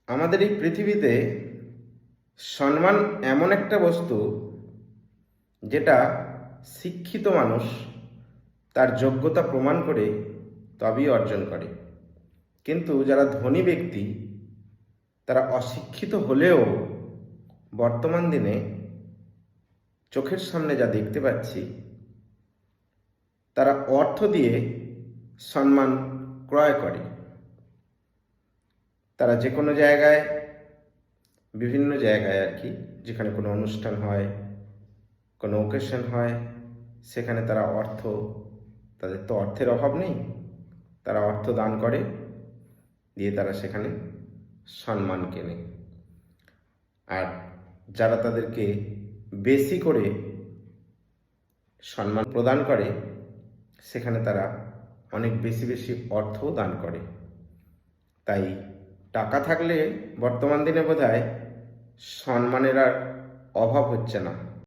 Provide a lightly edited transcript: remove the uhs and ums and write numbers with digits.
আমাদের এই পৃথিবীতে সম্মান এমন একটা বস্তু যেটা শিক্ষিত মানুষ তার যোগ্যতা প্রমাণ করে তবেই অর্জন করে। কিন্তু যারা ধনী ব্যক্তি তারা অশিক্ষিত হলেও বর্তমান দিনে চোখের সামনে যা দেখতে পাচ্ছি, তারা অর্থ দিয়ে সম্মান ক্রয় করে। তারা যে কোনো জায়গায়, বিভিন্ন জায়গায় আর কি, যেখানে কোনো অনুষ্ঠান হয়, কোনো ওকেশন হয়, সেখানে তারা তাদের তো অর্থের অভাব নেই, তারা অর্থ দান করে, দিয়ে তারা সেখানে সম্মান কেনে। আর যারা তাদেরকে বেশি করে সম্মান প্রদান করে, সেখানে তারা অনেক বেশি বেশি অর্থও দান করে। তাই টাকা থাকলে বর্তমান দিনে বোধহয় সম্মানের আর অভাব হচ্ছে না।